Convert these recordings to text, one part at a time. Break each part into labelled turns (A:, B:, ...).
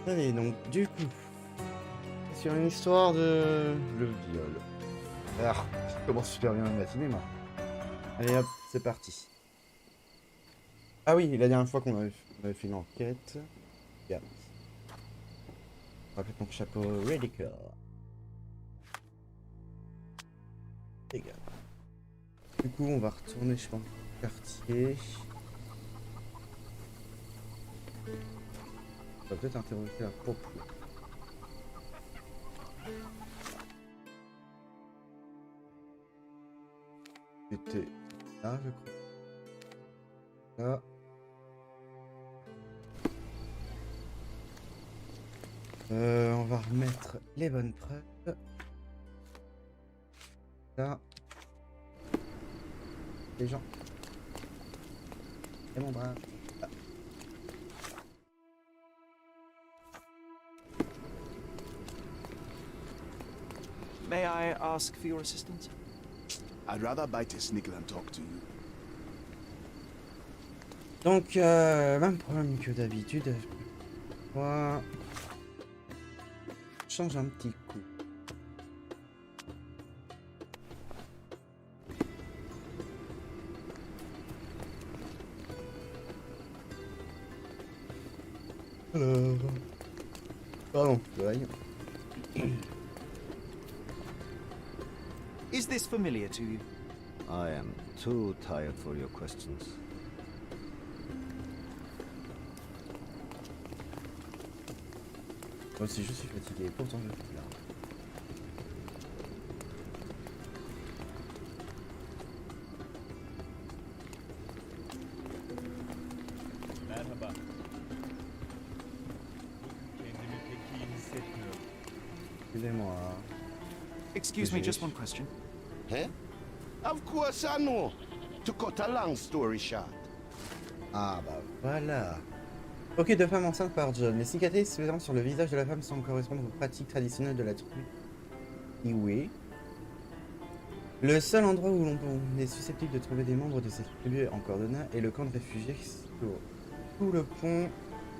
A: Allez, donc, du coup, sur une histoire de... le viol. Alors, je commence super bien la matinée, moi. Allez, hop, c'est parti. Ah oui, la dernière fois qu'on avait fait une enquête... Regarde. On va mettre mon chapeau ridicule. Regarde. Du coup, on va retourner, je pense, au quartier. On va peut-être interroger à propos. C'était là, je crois. Là. On va remettre les bonnes preuves. Là. Les gens. Et mon bras. Là.
B: May I ask for your assistance?
C: I'd rather bite a snickle and talk to you.
A: Donc, même problème que d'habitude. On va changer un petit coup. Alors... Pardon, ouais.
B: Is this familiar to you?
D: I am too tired for your questions.
A: Moi aussi je suis fatigué, pourtant je suis là.
E: Merhaba. Kendimi pek iyi hissetmiyorum.
A: Excusez-moi.
B: Excuse me, just one question.
C: Eh? Of course I know. To cut a long story short.
A: Ah bah voilà. Ok, de femme enceinte par John. Les cicatrices présentes sur le visage de la femme semblent correspondre aux pratiques traditionnelles de la tribu Iwe. Le seul endroit où l'on est susceptible de trouver des membres de cette tribu en Cordona est le camp de réfugiés sous le pont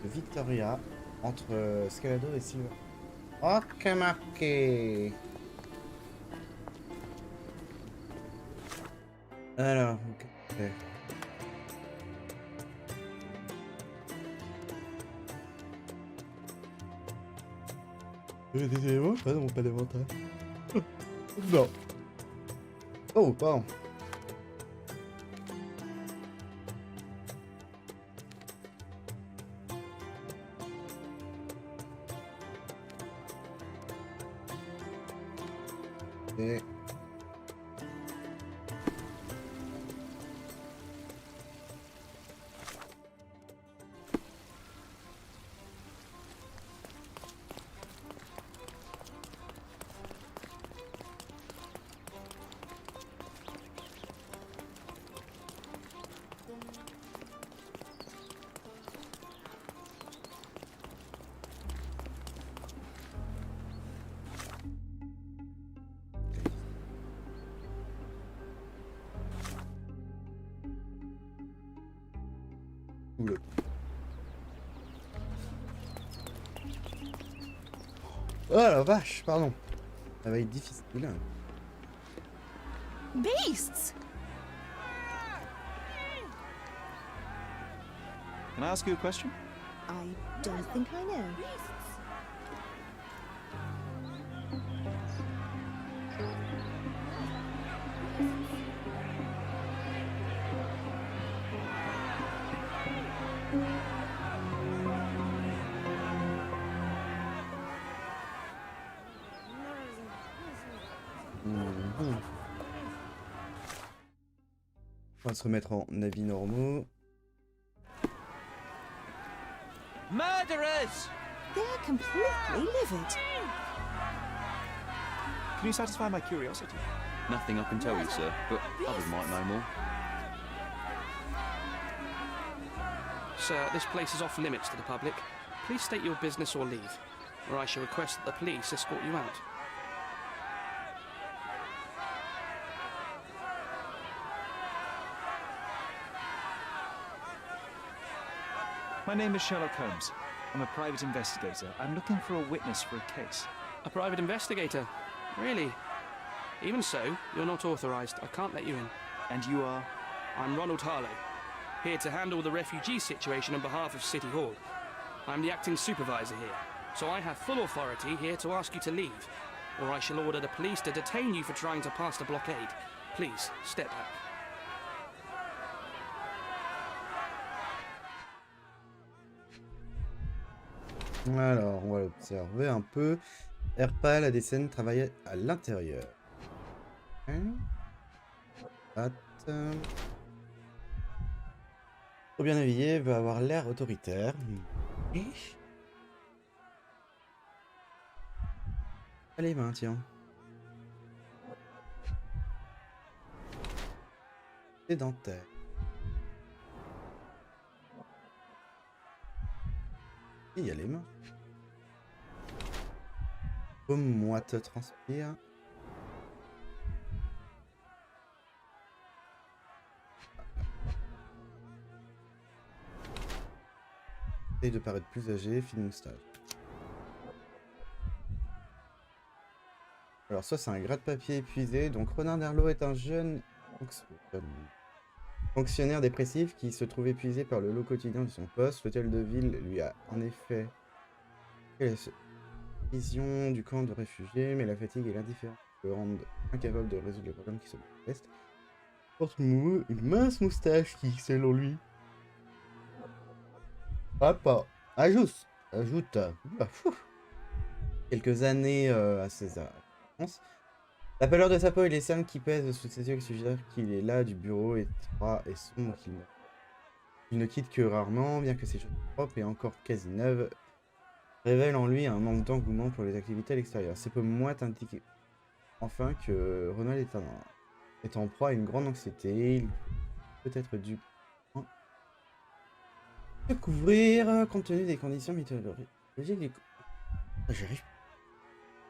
A: de Victoria entre Scalado et Silver. Ok, marqué. Alors, ok. Des éléments pas non, pas d'inventaire. Non. Oh, pardon. Et... Oula. Oh la vache, pardon. Ça va être difficile.
F: Beasts!
B: Can I ask you a question?
F: I don't think I know. On va se remettre en avis normaux.
B: Murderers!
F: They're completely livid.
B: Can you satisfy my curiosity?
G: Nothing I can tell you, sir, but others might know more.
H: Sir, this place is off limits to the public. Please state your business or leave, or I shall request that the police escort you out.
B: My name is Sherlock Holmes. I'm a private investigator. I'm looking for a witness for a case.
H: A private investigator? Really? Even so, you're not authorized. I can't let you in.
B: And you are?
H: I'm Ronald Harlow, here to handle the refugee situation on behalf of City Hall. I'm the acting supervisor here, so I have full authority here to ask you to leave, or I shall order the police to detain you for trying to pass the blockade. Please, step back.
A: Alors, on va l'observer un peu. Airpal a des scènes travaillées à l'intérieur. Trop bien habillé, veut avoir l'air autoritaire. Allez, ben tiens. Sédentaire. Il y a les mains. Moi te transpire. Essaye de paraître plus âgé, fine moustache. Alors ça c'est un gratte-papier épuisé. Donc Renard Derlot est un jeune fonctionnaire dépressif qui se trouve épuisé par le lot quotidien de son poste. L'hôtel de ville lui a en effet vision du camp de réfugiés, mais la fatigue et l'indifférence le rendent incapable de résoudre les problèmes qui se manifestent. Porte une mince moustache qui, selon lui, ajoute quelques années à ses apparences. La pâleur de sa peau et les cernes qui pèsent sous ses yeux suggèrent qu'il est là du bureau étroit et sombre qu'il ne quitte que rarement, bien que ses chaussures propres et encore quasi neuves révèlent en lui un manque d'engouement pour les activités à l'extérieur. Ses paumes moites indiquent enfin que Ronald est en proie à une grande anxiété. Il peut être dû se couvrir compte tenu des conditions météorologiques. J'arrive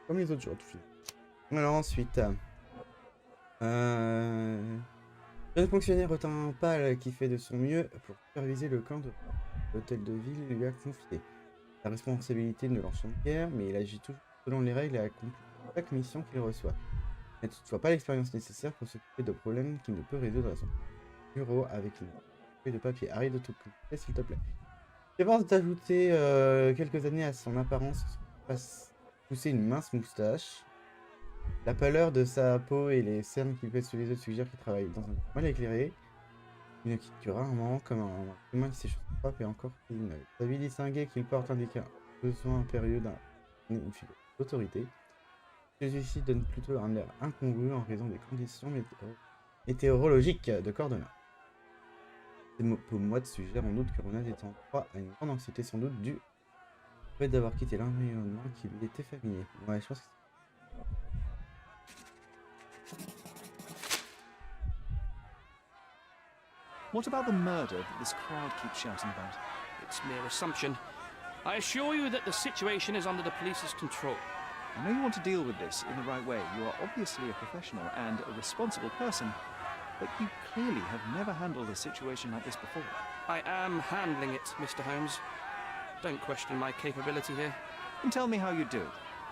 A: comme les autres jours, tout fini. Alors ensuite, jeune fonctionnaire au teint pâle qui fait de son mieux pour superviser le camp de l'hôtel de ville lui a confié la responsabilité de l'enchant de guerre, mais il agit toujours selon les règles et accomplit chaque mission qu'il reçoit. Il n'a toutefois pas l'expérience nécessaire pour s'occuper de problèmes qu'il ne peut résoudre à son bureau avec une feuille de papier. Arrête de tout couper, s'il te plaît. J'avance d'ajouter quelques années à son apparence, fasse pousser une mince moustache. La pâleur de sa peau et les cernes qui pèsent sous les yeux suggèrent qu'il travaille dans un mal éclairé. Il ne quitte que rarement, comme un humain qui s'échauffe propre et encore qu'il s'habille distingué qu'il porte indique un besoin impérieux d'une figure d'autorité. Celui-ci donne plutôt un air incongru en raison des conditions météorologiques de Cordona. Ces peaux moites suggèrent en doute que Ronald est en proie à une grande anxiété, sans doute due au fait d'avoir quitté l'environnement qui lui était familier. Ouais, je pense que
B: What about the murder that this crowd keeps shouting about?
H: It's mere assumption. I assure you that the situation is under the police's control.
B: I know you want to deal with this in the right way. You are obviously a professional and a responsible person, but you clearly have never handled a situation like this before.
H: I am handling it, Mr. Holmes. Don't question my capability here.
B: And tell me how you do it.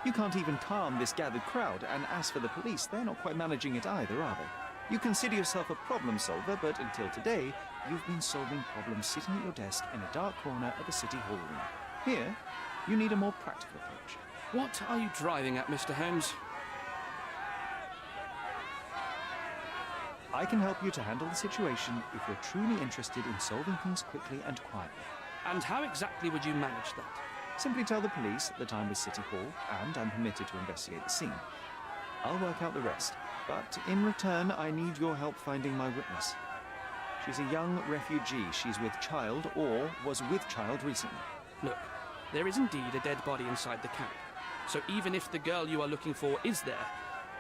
B: You can't even calm this gathered crowd, and as for the police, they're not quite managing it either, are they? You consider yourself a problem solver, but until today, you've been solving problems sitting at your desk in a dark corner of the city hall room. Here, you need a more practical approach.
H: What are you driving at, Mr. Holmes?
B: I can help you to handle the situation if you're truly interested in solving things quickly and quietly.
H: And how exactly would you manage that?
B: Simply tell the police that I'm with City Hall and I'm permitted to investigate the scene. I'll work out the rest, but in return I need your help finding my witness. She's a young refugee. She's with child or was with child recently.
H: Look, there is indeed a dead body inside the camp. So even if the girl you are looking for is there,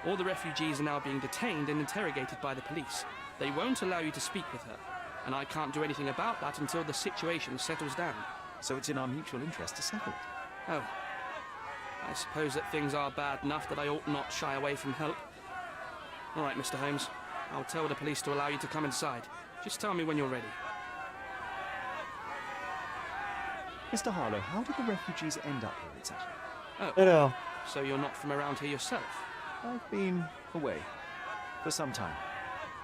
H: all the refugees are now being detained and interrogated by the police. They won't allow you to speak with her, and I can't do anything about that until the situation settles down.
B: So it's in our mutual interest to settle it.
H: Oh. I suppose that things are bad enough that I ought not shy away from help. All right, Mr. Holmes. I'll tell the police to allow you to come inside. Just tell me when you're ready.
B: Mr. Harlow, how did the refugees end up here exactly?
A: Alors,
H: So you're not from around here yourself?
B: I've been away for some time.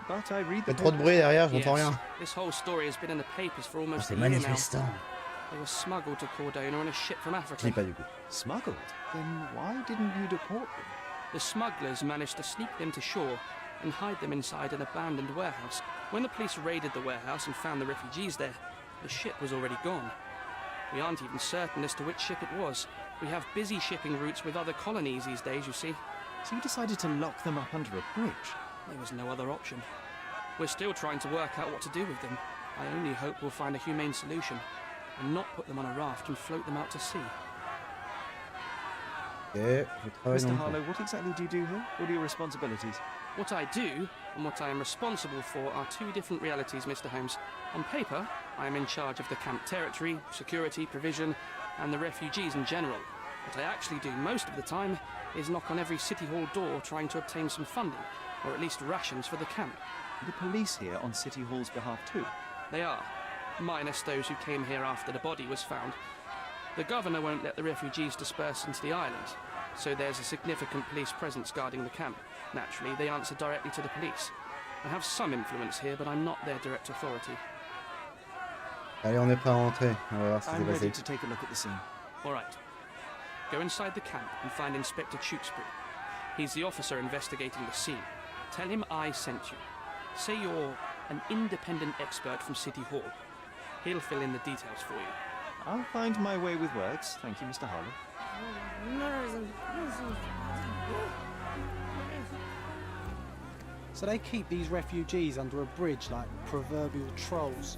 B: But I read
A: il y
B: the
A: a trop de
B: papers.
A: bruit derrière, j'entends rien.
H: This whole story has been in the papers for
A: Oh,
H: almost
A: c'est
H: a year now.
A: manifestant.
H: They were smuggled to Cordona on a ship from
A: Je
H: Africa.
A: lis pas du coup.
B: Smuggled? Then why didn't you deport them?
H: The smugglers managed to sneak them to shore and hide them inside an abandoned warehouse. When the police raided the warehouse and found the refugees there, the ship was already gone. We aren't even certain as to which ship it was. We have busy shipping routes with other colonies these days, you see.
B: So you decided to lock them up under a bridge?
H: There was no other option. We're still trying to work out what to do with them. I only hope we'll find a humane solution and not put them on a raft and float them out to sea.
A: Ok, je travaille dans
B: Mr.
A: le
B: Harlow, what exactly do you do here? What are your responsibilities?
H: What I do and what I am responsible for are two different realities, Mr. Holmes. On paper, I am in charge of the camp territory, security, provision, and the refugees in general. What I actually do most of the time is knock on every city hall door trying to obtain some funding, or at least rations for the camp.
B: The police here on City Hall's behalf too?
H: They are, minus those who came here after the body was found. The governor won't let the refugees disperse into the island, so there's a significant police presence guarding the camp. Naturally, they answer directly to the police. I have some influence here, but I'm not their direct authority.
A: Allez, on est prêt à rentrer. On va voir ce qui
B: I'm
A: s'est
B: ready
A: passé.
B: to take a look at the scene.
H: All right. Go inside the camp and find Inspector Tewkesbury. He's the officer investigating the scene. Tell him I sent you. Say you're an independent expert from City Hall. He'll fill in the details for you.
B: I'll find my way with words. Thank you, Mr. Harlow.
I: So they keep these refugees under a bridge like proverbial trolls.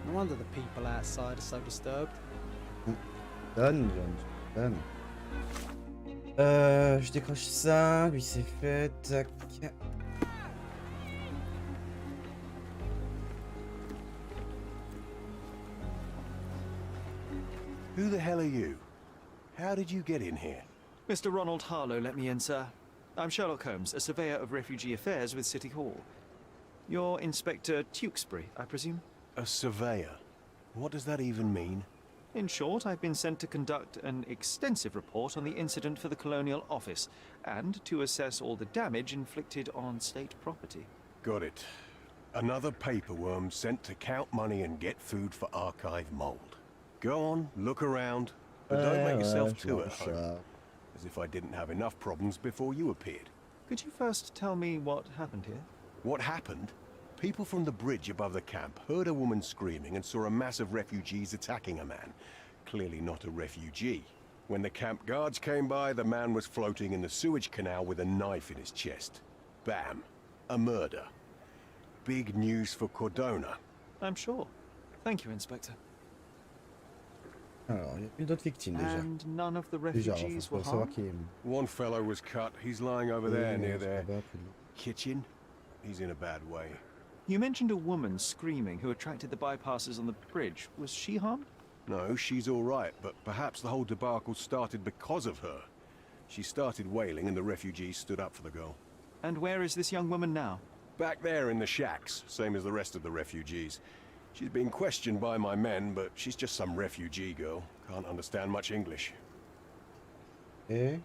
I: No wonder the people outside are so disturbed.
A: Donne, donne. Je décroche ça, lui c'est fait, tac.
C: Who the hell are you? How did you get in here?
B: Mr. Ronald Harlow let me in, sir. I'm Sherlock Holmes, a surveyor of refugee affairs with City Hall. You're Inspector Tewkesbury, I presume?
C: A surveyor? What does that even mean?
B: In short, I've been sent to conduct an extensive report on the incident for the Colonial Office and to assess all the damage inflicted on state property.
C: Got it. Another paperworm sent to count money and get food for archive mold. Go on, look around, but don't make yourself too at home. As if I didn't have enough problems before you appeared.
B: Could you first tell me what happened here?
C: What happened? People from the bridge above the camp heard a woman screaming and saw a mass of refugees attacking a man. Clearly not a refugee. When the camp guards came by, the man was floating in the sewage canal with a knife in his chest. Bam. A murder. Big news for Cordona.
B: I'm sure. Thank you, Inspector.
A: Alors, il y a plus d'autres victimes déjà.
B: And none of the
A: Déjà,
B: refugees
A: faut
B: were
A: savoir
B: harmed?
A: qui est.
C: One fellow was cut. He's lying over there near their
A: Là-bas,
C: kitchen. He's in a bad way.
B: You mentioned a woman screaming who attracted the bypassers on the bridge. Was she harmed?
C: No, she's all right, but perhaps the whole debacle started because of her. She started wailing and the refugees stood up for the girl.
B: And where is this young woman now?
C: Back there in the shacks, same as the rest of the refugees. She's been questioned by my men, but she's just some refugee girl. Can't understand much English.
A: Et...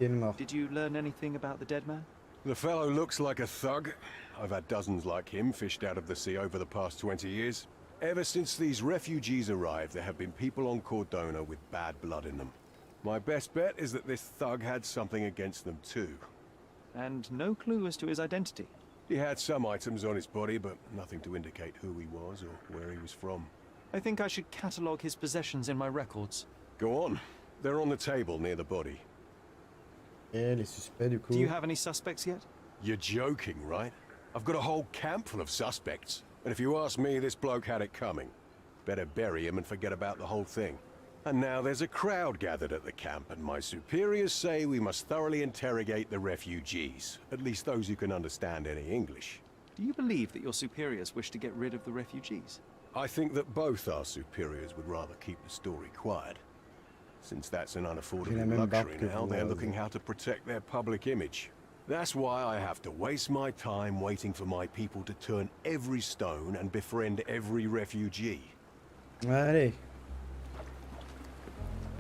A: Il est mort.
B: Did you learn anything about the dead man?
C: The fellow looks like a thug. I've had dozens like him fished out of the sea over the past 20 years. Ever since these refugees arrived, there have been people on Cordona with bad blood in them. My best bet is that this thug had something against them too.
B: And no clue as to his identity.
C: He had some items on his body, but nothing to indicate who he was or where he was from.
B: I think I should catalogue his possessions in my records.
C: Go on. They're on the table near the body.
A: Et les suspects du coup.
B: Do you have any suspects yet?
C: You're joking, right? I've got a whole camp full of suspects. And if you ask me, this bloke had it coming. Better bury him and forget about the whole thing. And now there's a crowd gathered at the camp, and my superiors say we must thoroughly interrogate the refugees. At least those who can understand any English.
B: Do you believe that your superiors wish to get rid of the refugees?
C: I think that both our superiors would rather keep the story quiet. Since that's an unaffordable luxury now, they're looking how to protect their public image. That's why I have to waste my time waiting for my people to turn every stone and befriend every refugee.
A: Allez.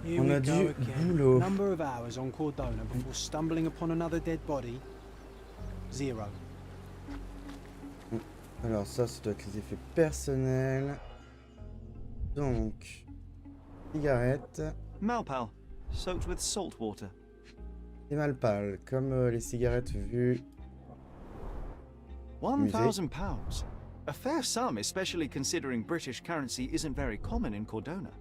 I: Here
A: On
I: we
A: a
I: go
A: du
I: again.
A: boulot.
I: Number of hours on Cordona before stumbling upon another dead body. 0.
A: Alors ça doit être les effets personnels. Donc, cigarette.
B: Malpal, soaked with salt water.
A: C'est mal pâle, comme les cigarettes vues.
B: £1,000. A fair sum, especially considering British currency isn't very common in Cordona.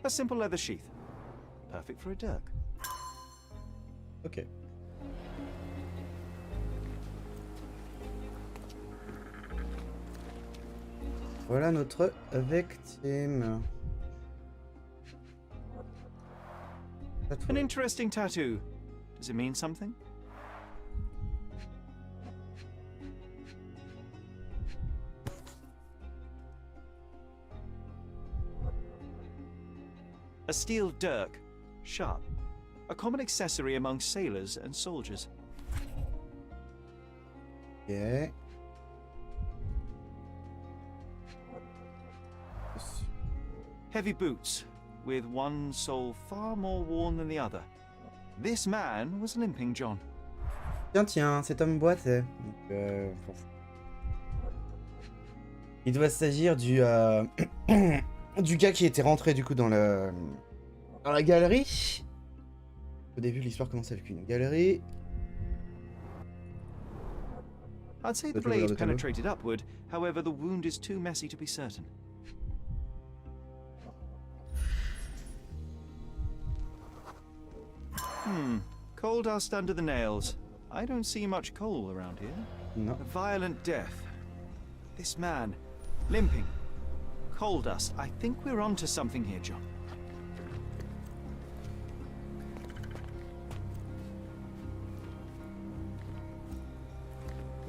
B: A simple leather sheath. Perfect for a dirk.
A: Ok. Voilà notre victime.
B: An interesting tattoo. Does it mean something? A steel dirk, sharp. A common accessory among sailors and soldiers.
A: Ok.
B: Heavy boots, with one sole far more worn than the other. This man was limping John.
A: Tiens, cet homme boitait. Donc, bon. Il doit s'agir du du gars qui était rentré du coup dans la galerie. Au début, l'histoire commence avec une galerie.
B: I'd say the blade penetrated upward, however the wound is too messy to be certain. Coal dust under the nails. I don't see much coal around here.
A: Non.
B: A violent death. This man, limping. Coal dust. I think we're onto something here, John.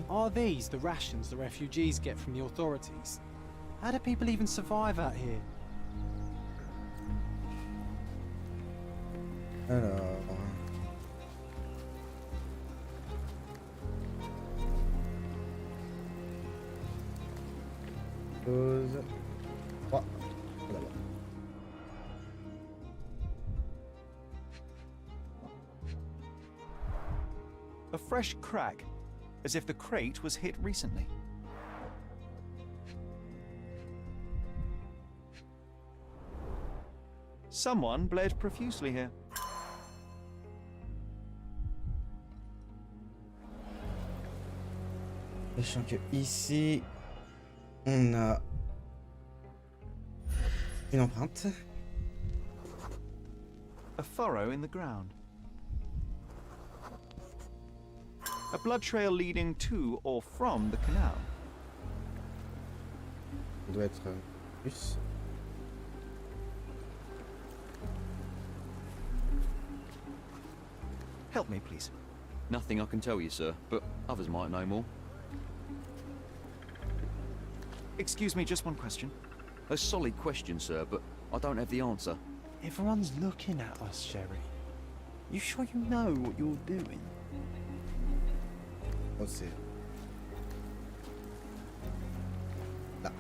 I: Are these the rations the refugees get from the authorities? How do people even survive out here?
A: Alors. Pause. 3. Voilà.
B: A fresh crack, as if the crate was hit recently. Someone bled profusely here.
A: Sachant que ici, on a une empreinte.
B: A furrow in the ground. A blood trail leading to or from the canal.
A: Ça doit être plus.
B: Help me, please.
G: Nothing I can tell you, sir, but others might know more.
B: Excuse me, just one question.
G: A solid question, sir, but I don't have the answer.
J: Everyone's looking at us, Sherry. You sure you know what you're doing?
A: Oh, c'est... Là.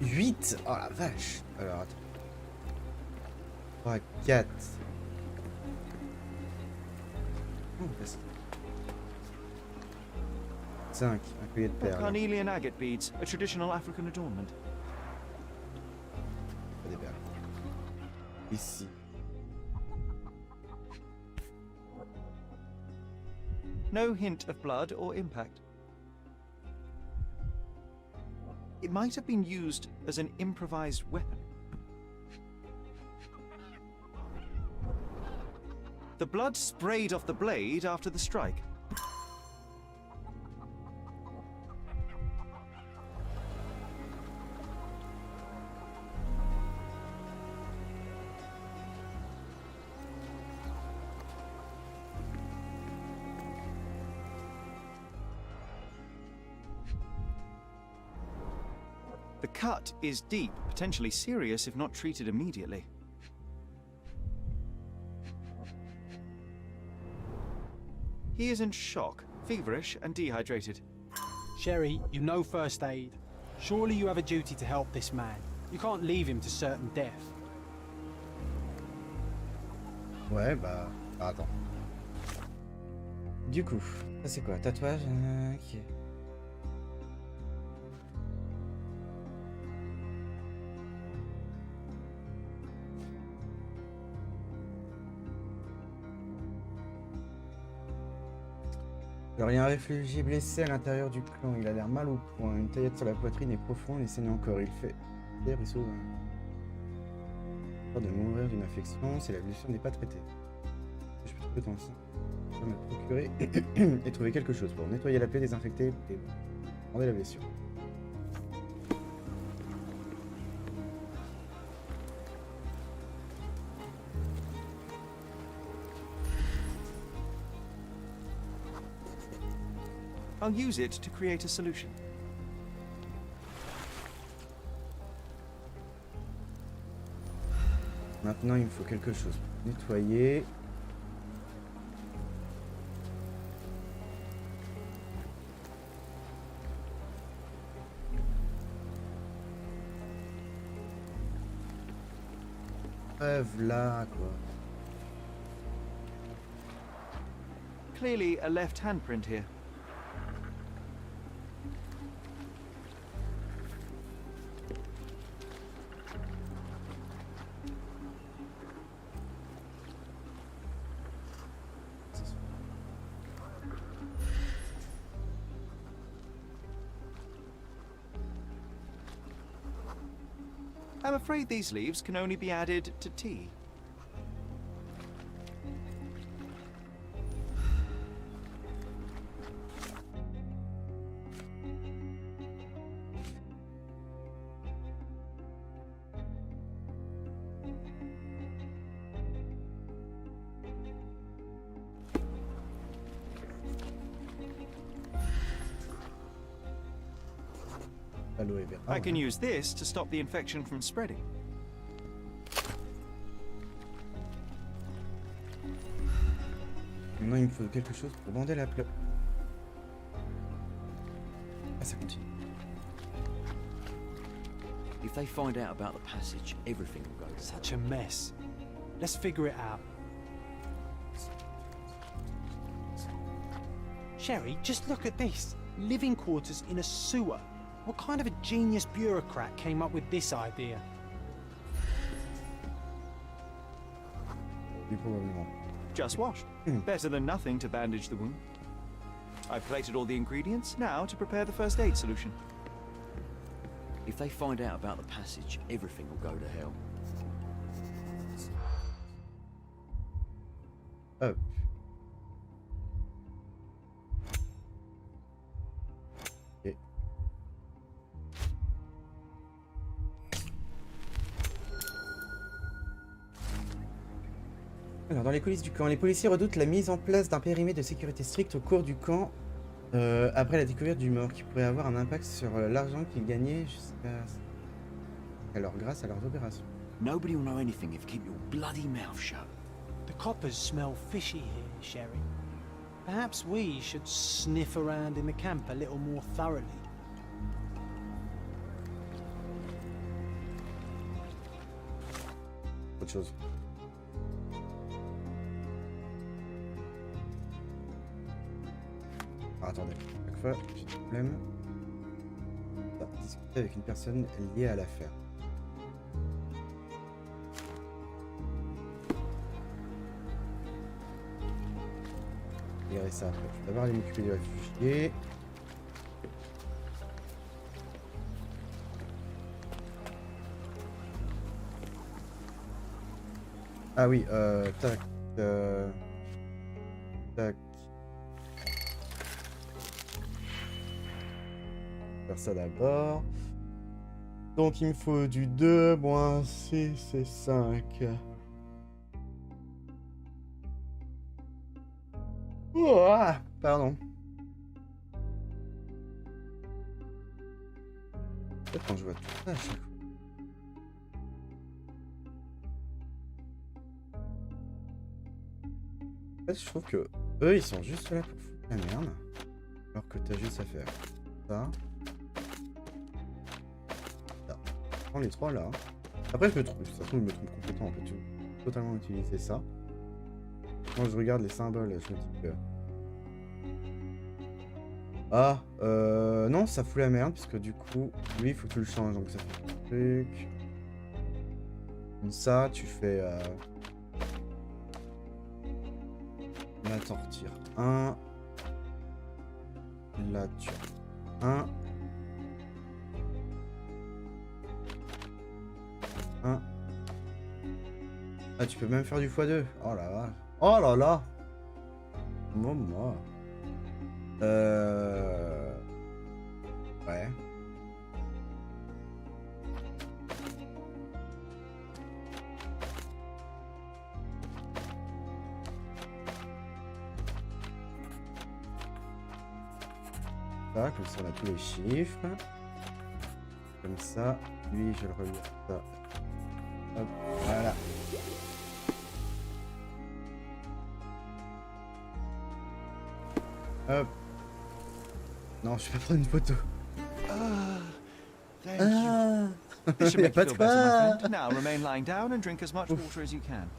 A: 8. Oh la vache. Alors, attends. 3, 4. Oh, 5. Un collier de perles.
B: Carnelian agate beads, a traditional African adornment.
A: Pas des perles. Ici.
B: No hint of blood or impact. It might have been used as an improvised weapon. The blood sprayed off the blade after the strike. The cut is deep, potentially serious if not treated immediately. He is in shock, feverish and dehydrated.
I: Sherry, you know first aid. Surely you have a duty to help this man. You can't leave him to certain death.
A: Ouais, bah... attends. Du coup, ça c'est quoi? Tatouage? Ok. Alors il y a un réfugié blessé à l'intérieur du clan, il a l'air mal au point, une taillette sur la poitrine est profonde et saigne encore, il fait... Il sauve... Peur de mourir d'une infection si la blessure n'est pas traitée. Je peux trouver dans ça. Je peux me procurer et trouver quelque chose pour nettoyer la plaie, désinfecter et bander la blessure.
B: I'll use it to create a solution.
A: Maintenant, il me faut quelque chose pour nettoyer. Rêve là, quoi.
B: Clearly a left handprint here. I'm afraid these leaves can only be added to tea.
A: Aloe vera.
B: I can use this to stop the infection from spreading.
A: Maintenant, il me faut quelque chose pour bander la plaie. Ah, ça continue.
G: If they find out about the passage, everything will go.
I: Such a mess. Let's figure it out. Sherry, just look at this. Living quarters in a sewer. What kind of a genius bureaucrat came up with this idea?
A: Probablement.
B: Just washed. Better than nothing to bandage the wound. I've plated all the ingredients, now to prepare the first aid solution.
G: If they find out about the passage, everything will go to hell.
A: Hop. Ok. Alors, dans les coulisses du camp, les policiers redoutent la mise en place d'un périmètre de sécurité strict au cours du camp après la découverte du mort, qui pourrait avoir un impact sur l'argent qu'ils gagnaient grâce à leurs opérations.
G: Nobody will know anything if you keep your bloody mouth shut.
I: The coppers smell fishy here, Sherry. Perhaps we should sniff around in the camp a little more thoroughly.
A: Autre chose. Ah, attendez, chaque fois j'ai des problèmes. Discuter avec une personne liée à l'affaire. Je verrai ça après. Je vais d'abord aller m'occuper des réfugiés. Ah oui, tac. Tac. Faire ça d'abord. Donc il me faut du 2 moins 6 et 5. Oh, ah, pardon. Peut-être quand je vois tout ça à chaque fois. En fait, je trouve que eux ils sont juste là pour foutre la merde. Alors que t'as juste à faire ça. prends les 3 là. Après, je me trompe. De toute façon, je me trompe complètement. On peut totalement utiliser ça. Quand je regarde les symboles, je me dis que... Ah, non, ça fout la merde, puisque du coup, lui, il faut que tu le changes. Donc ça fait un truc... Comme ça, tu fais... Là, t'en retires un. Là, tu as un. Un. Ah, tu peux même faire du x2. Oh là là. Oh là là. Maman. Ouais. Ça, comme ça on a tous les chiffres. Comme ça, lui je le relis ça. Hop, voilà. Hop. Non, je vais prendre une photo.
C: Thank you.
B: This should
A: Y a
B: make
A: pas
B: you
A: de
B: feel better, my
A: quoi.
B: friend. Now remain lying down and drink as much water as you can.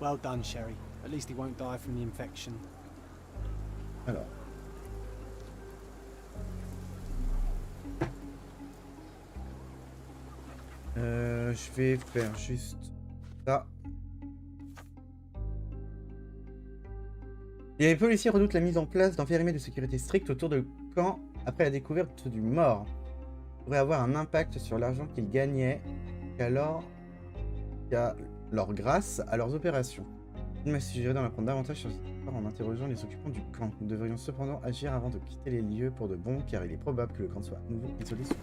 I: Well done, Sherry. At least he won't die from the infection.
A: Alors. Je vais faire juste ça. Les policiers redoutent la mise en place d'un périmètre de sécurité strict autour du camp après la découverte du mort. Ça pourrait avoir un impact sur l'argent qu'ils gagnaient qu'alors grâce à leurs opérations. Il m'a suggéré d'en apprendre davantage sur cette histoire en interrogeant les occupants du camp. Nous devrions cependant agir avant de quitter les lieux pour de bon, car il est probable que le camp soit à nouveau isolé sur...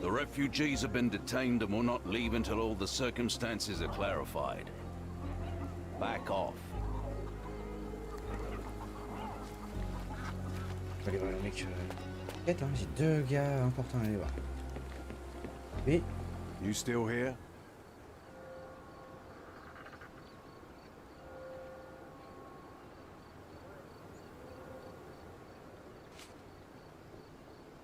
K: The refugees have been detained and will not leave until all the circumstances are clarified. Back off.
A: Je vais aller voir le mec. Peut-être, hein, j'ai 2 gars importants à aller voir. Oui.
C: You still here?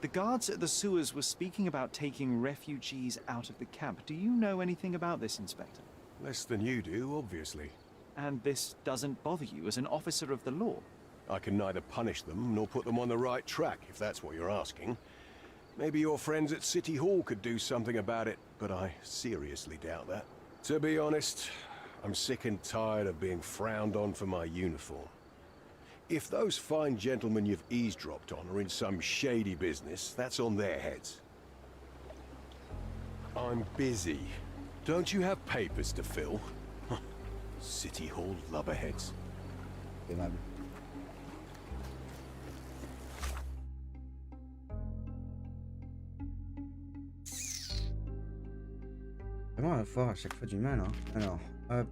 B: The guards at the sewers were speaking about taking refugees out of the camp. Do you know anything about this, Inspector?
C: Less than you do, obviously.
B: And this doesn't bother you as an officer of the law?
C: I can neither punish them nor put them on the right track, if that's what you're asking. Maybe your friends at City Hall could do something about it, but I seriously doubt that. To be honest, I'm sick and tired of being frowned on for my uniform. If those fine gentlemen you've eavesdropped on are in some shady business, that's on their heads. I'm busy. Don't you have papers to fill? City Hall lubberheads.
A: Aimable. Vraiment à avoir à chaque fois du mal, hein. Alors, hop.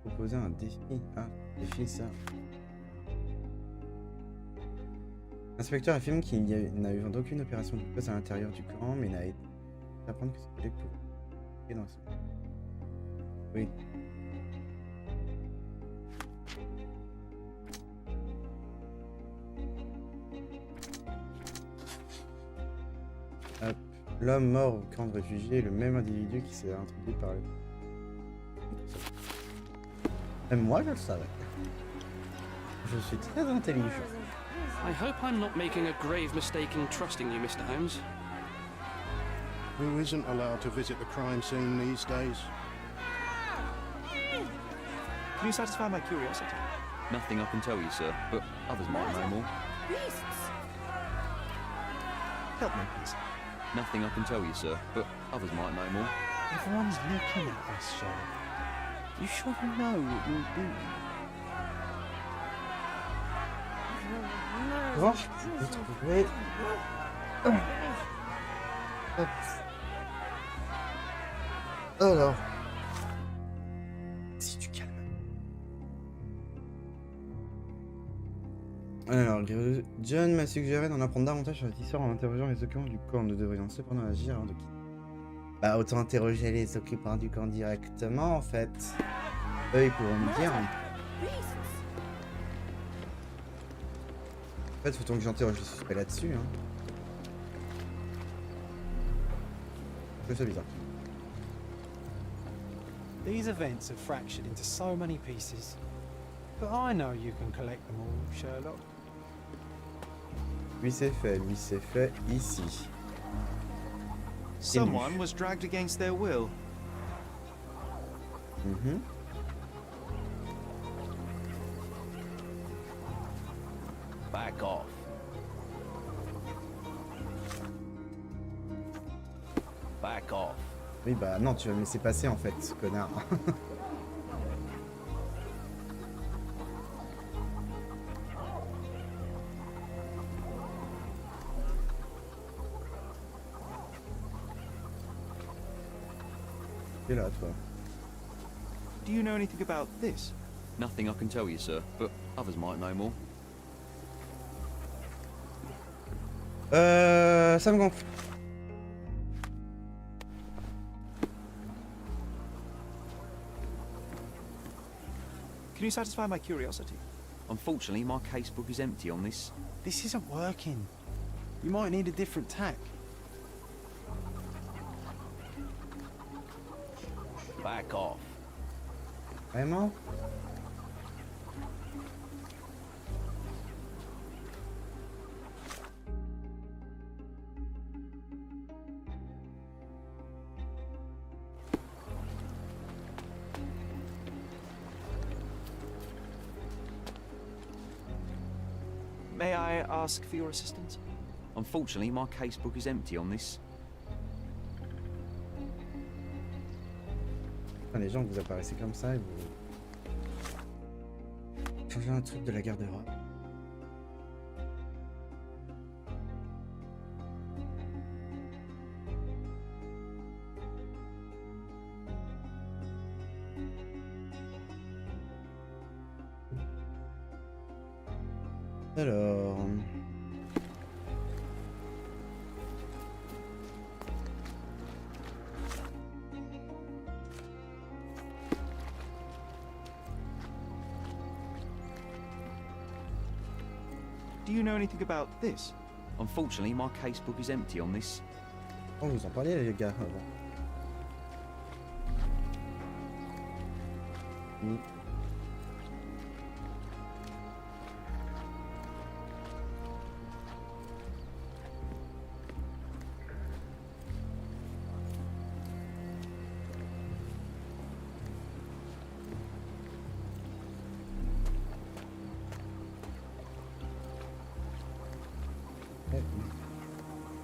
A: Proposer un défi. Ah, défi ça. L'inspecteur affirme qu'il n'a eu aucune opération de pause à l'intérieur du camp, mais n'a été d'apprendre que ses collègues pouvaient dans son... Oui. Hop. L'homme mort au camp de réfugiés est le même individu qui s'est introduit par le... Même moi, je le savais. Je suis très intelligent.
H: I hope I'm not making a grave mistake in trusting you, Mr. Holmes.
L: Who isn't allowed to visit the crime scene these days?
B: Can you satisfy my curiosity?
G: Nothing I can tell you, sir, but others might know more.
B: Help me, please.
G: Nothing I can tell you, sir, but others might know more.
J: Everyone's looking at us, Sherlock. You sure you know what you're doing?
A: Bon, je vais trouver... Hop. Alors... Si tu calmes. Alors, John m'a suggéré d'en apprendre davantage sur cette histoire en interrogeant les occupants du camp. Nous devrions cependant agir avant de quitter. Bah, autant interroger les occupants du camp directement, en fait. Eux, ils pourront me dire. En fait, faut donc que j'interroge le suspect là-dessus. Hein. Je trouve ça bizarre.
I: These events are fractured into so many pieces. But I know you can collect them all, Sherlock.
A: Lui c'est fait ici.
B: Someone was dragged against their will.
K: Back off. Back off.
A: Oui bah non, tu vas me laisser passer en fait, connard. T'es là toi.
B: Do you know anything about this?
G: Nothing I can tell you, sir, but others might know more.
A: Ça me gonfle.
B: Can you satisfy my curiosity?
G: Unfortunately, my casebook is empty on this.
I: This isn't working. You might need a different tack.
K: Back off.
A: Vraiment?
B: May I ask for your assistance?
G: Unfortunately, my casebook is empty on this.
A: Enfin, les gens, vous apparaissez comme ça et vous... Changez un truc de la garde-robe. Alors...
B: Do you know anything about this?
G: Unfortunately, my casebook is empty on this.
A: Oh, vous en parliez les gars avant.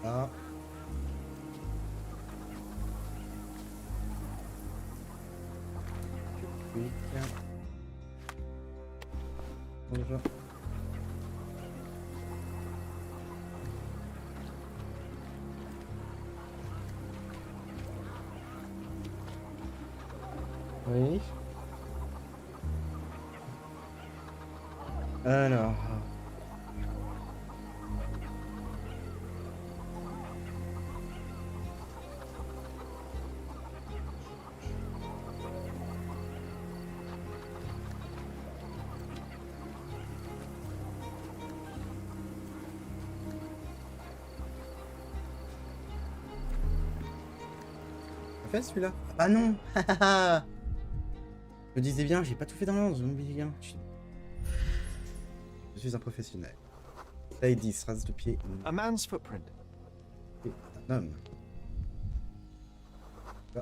A: Ah. Oui, tiens. Bonjour. Oui. Alors... fait celui-là? Ah non. Je me disais bien, j'ai pas tout fait dans l'ordre, zombie. Je suis un professionnel. Taille 10, race de pied.
B: A man's footprint.
A: Et un homme. Ah,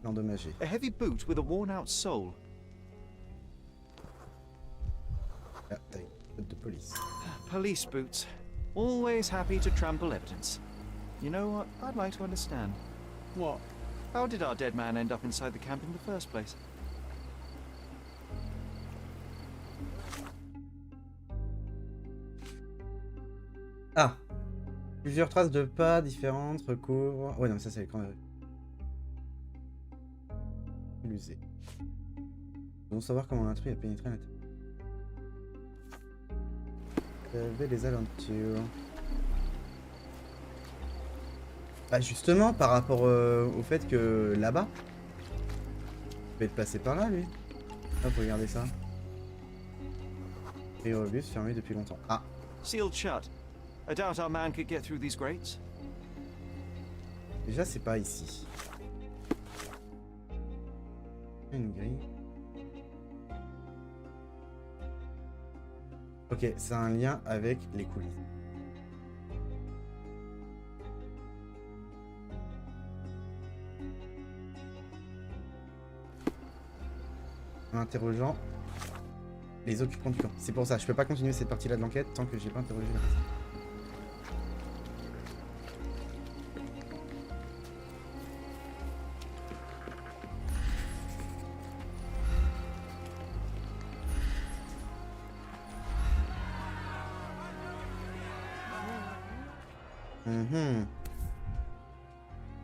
A: endommagé.
B: A heavy boot with a worn-out sole.
A: Ah, taille, botte de police.
B: Police boots. Always happy to trample evidence. You know what? I'd like to understand.
I: What?
B: How did our dead man end up inside the camp in the first place?
A: Ah! Plusieurs traces de pas différentes recouvrent... Ouais, non, ça c'est l'écran. Musée. Nous savoir comment l'intrus a pénétré la tête. Les alentours. Bah justement, par rapport au fait que là-bas, il peut être passé par là, lui. Hop, regardez ça. Et bus fermé depuis longtemps. Ah,
B: sealed shut. I doubt our man could get through these grates.
A: Déjà, c'est pas ici. Une grille. Ok, c'est un lien avec les coulisses. En interrogeant les occupants du camp. C'est pour ça, je peux pas continuer cette partie-là de l'enquête tant que j'ai pas interrogé la personne.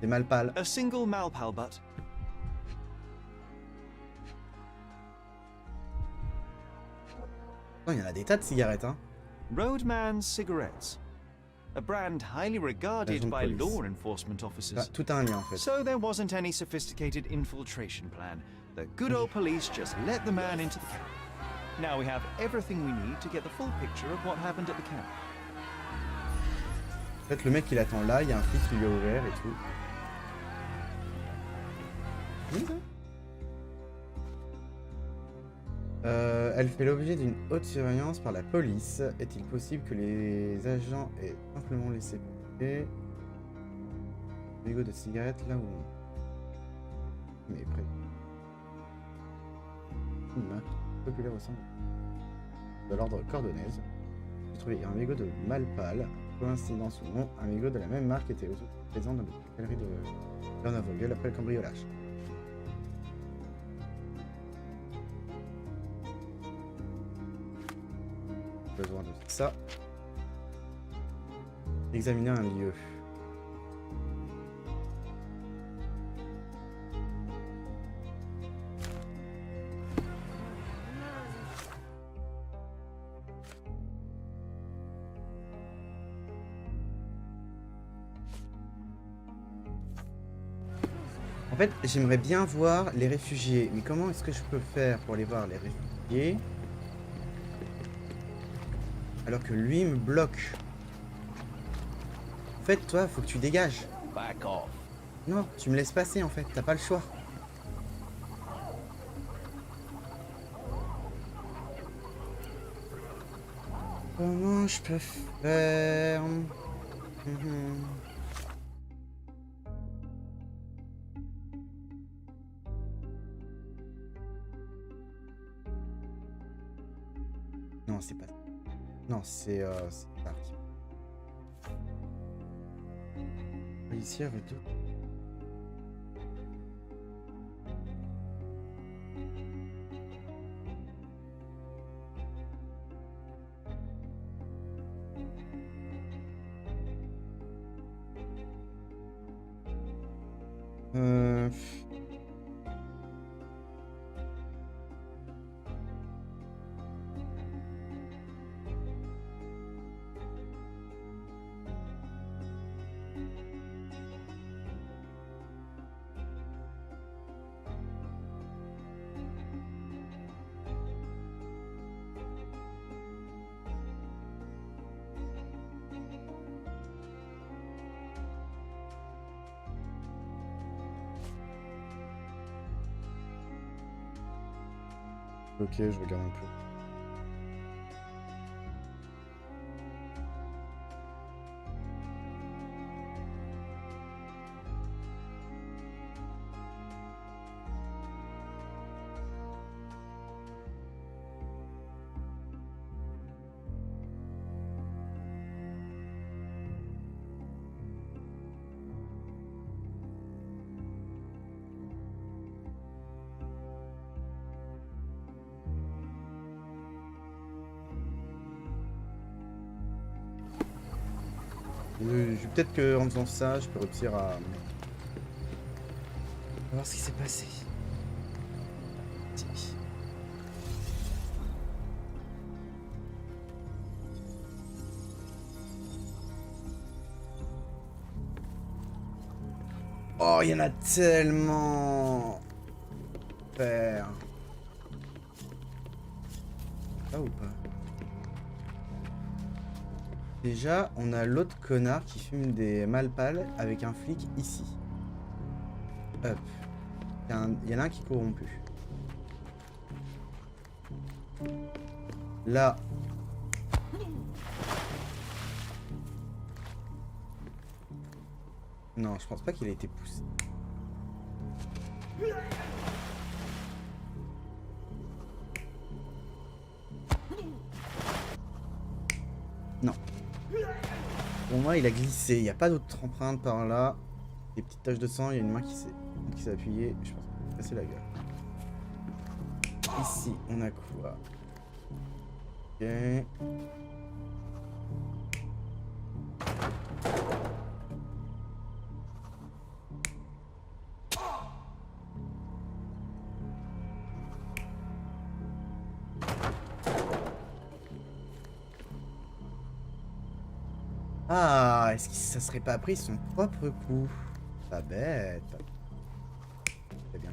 A: C'est mal pâle.
B: A single malpal butt.
A: Oh, il y en a des tas de cigarettes, hein.
B: Roadman cigarettes. A brand highly regarded by law enforcement officers.
A: Ah, tout a un lien en fait.
B: So there wasn't any sophisticated infiltration plan. The good old police just let the man into the camp. Now we have everything we need to get the full picture of what happened at the camp.
A: En fait, le mec il attend là, il y a un flic qui lui a ouvert et tout. Elle fait l'objet d'une haute surveillance par la police. Est-il possible que les agents aient simplement laissé passer un mégot de cigarette là où... Mais près. Une marque populaire au sein de l'ordre cordonnaise. J'ai trouvé un mégot de Malpal. Coïncidence ou non, un mégot de la même marque était aussi présent dans la galerie de Bernavogel après le cambriolage. Besoin de ça. Examiner un lieu. En fait, j'aimerais bien voir les réfugiés. Mais comment est-ce que je peux faire pour aller voir les réfugiés alors que lui me bloque? En fait, toi, faut que tu dégages.
K: Back off.
A: Non, tu me laisses passer en fait, t'as pas le choix. Comment je peux faire? Non, c'est pas... Non, c'est parti. Ici, avec tout. Ok, je regarde un peu. Peut-être qu'en faisant ça, je peux réussir à voir ce qui s'est passé. Oh, il y en a tellement. Faire. Ah ou pas? Déjà, on a l'autre connard qui fume des malpales avec un flic ici. Hop. Il y en a un qui est corrompu. Là. Non, je pense pas qu'il a été poussé. Non. Pour moi, il a glissé. Il n'y a pas d'autres empreintes par là. Des petites taches de sang. Il y a une main qui s'est appuyée. Je pense qu'il a cassé la gueule. Ici, on a quoi? Ok. Ah, est-ce que ça serait pas pris son propre coup? Pas bête. Très bien.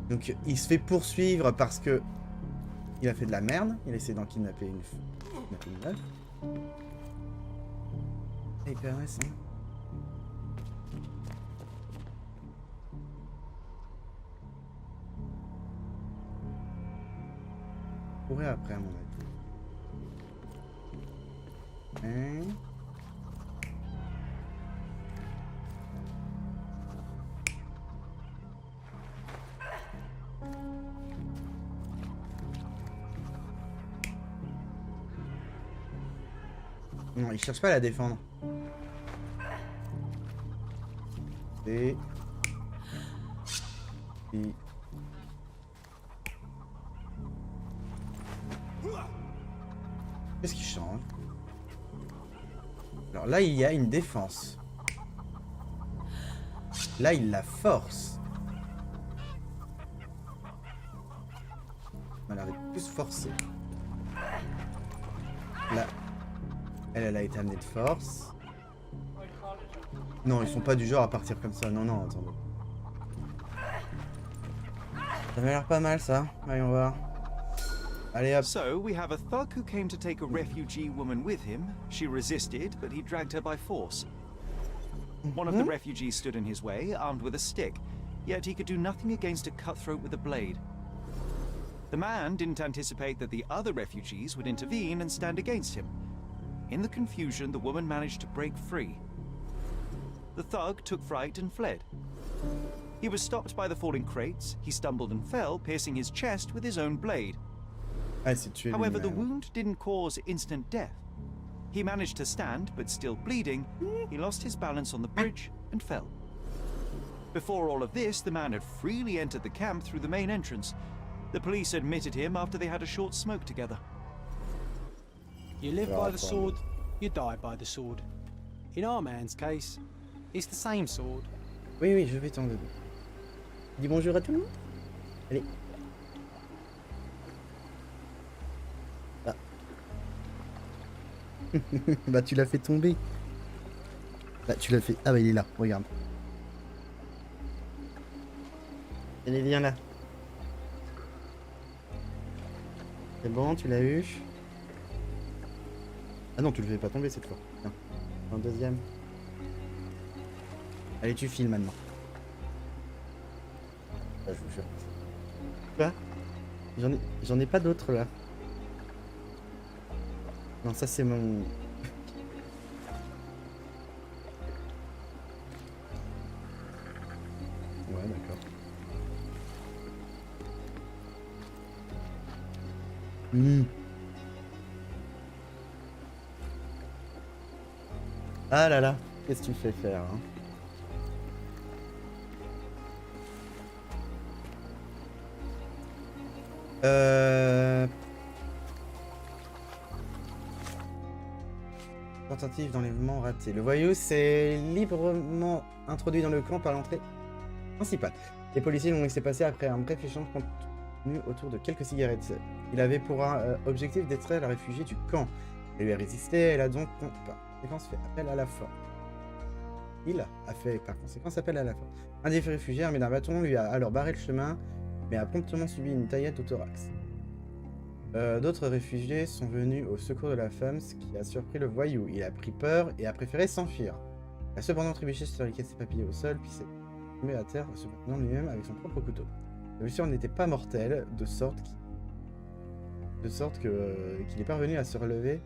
A: Donc il se fait poursuivre parce que il a fait de la merde. Il a essayé d'en kidnapper une meuf. C'est hyper intéressant. On pourrait après à mon avis. Non, il cherche pas à la défendre. Et... Qu'est-ce qui change? Alors là, il y a une défense. Là, il la force. On a l'air d'être plus forcé. Là, elle a été amenée de force. Non, ils sont pas du genre à partir comme ça. Non, non, attendez. Ça m'a l'air pas mal, ça. Allez, on va voir. Allez, hop.
B: So, we have a thug who came to take a refugee woman with him. She resisted, but he dragged her by force. One of the refugees stood in his way, armed with a stick, yet he could do nothing against a cutthroat with a blade. The man didn't anticipate that the other refugees would intervene and stand against him. In the confusion, the woman managed to break free. The thug took fright and fled. He was stopped by the falling crates. He stumbled and fell, piercing his chest with his own blade. However, the wound didn't cause instant death. He managed to stand, but still bleeding, he lost his balance on the bridge and fell. Before all of this, the man had freely entered the camp through the main entrance. The police admitted him after they had a short smoke together.
I: You live by the sword, you die by the sword. In our man's case, it's the same sword.
A: Oui, oui, je vais t'en donner. Dis bonjour à tout le monde. Allez. Ah. Bah tu l'as fait tomber. Bah tu l'as fait... Ah bah il est là, regarde. Allez, viens là. C'est bon, tu l'as eu. Ah non, tu le fais pas tomber cette fois. Tiens, un deuxième. Allez, tu files maintenant. Ah, je vous jure. Quoi? J'en ai pas d'autres là. Non, ça c'est mon... Ouais, d'accord. Ah là là, qu'est-ce que tu fais faire hein? Tentative d'enlèvement ratée. Le voyou s'est librement introduit dans le camp par l'entrée principale. Les policiers l'ont laissé passer après un bref échange contenu autour de quelques cigarettes. Il avait pour objectif d'extraire la réfugiée du camp. Elle lui a résisté, elle a donc par conséquence fait appel à la force. Il a fait par conséquence appel à la force. Un des réfugiés armé d'un bâton lui a alors barré le chemin, mais a promptement subi une taillette au thorax. D'autres réfugiés sont venus au secours de la femme, ce qui a surpris le voyou. Il a pris peur et a préféré s'enfuir. Il a cependant trébuché sur les ses papiers au sol, puis s'est tombé à terre, se battant lui-même avec son propre couteau. La blessure n'était pas mortelle, de sorte qu'il est parvenu à se relever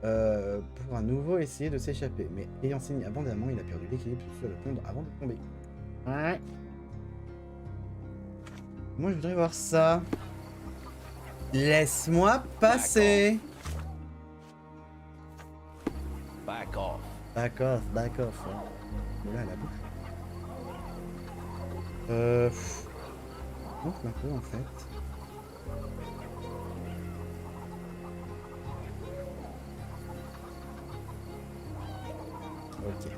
A: pour à nouveau essayer de s'échapper. Mais ayant saigné abondamment, il a perdu l'équilibre sur le pont avant de tomber. Ouais. Moi, je voudrais voir ça. Laisse-moi passer.
K: Back off.
A: Back off, back off. Ouais. Là, la bouche. Montre un peu en fait. Ok.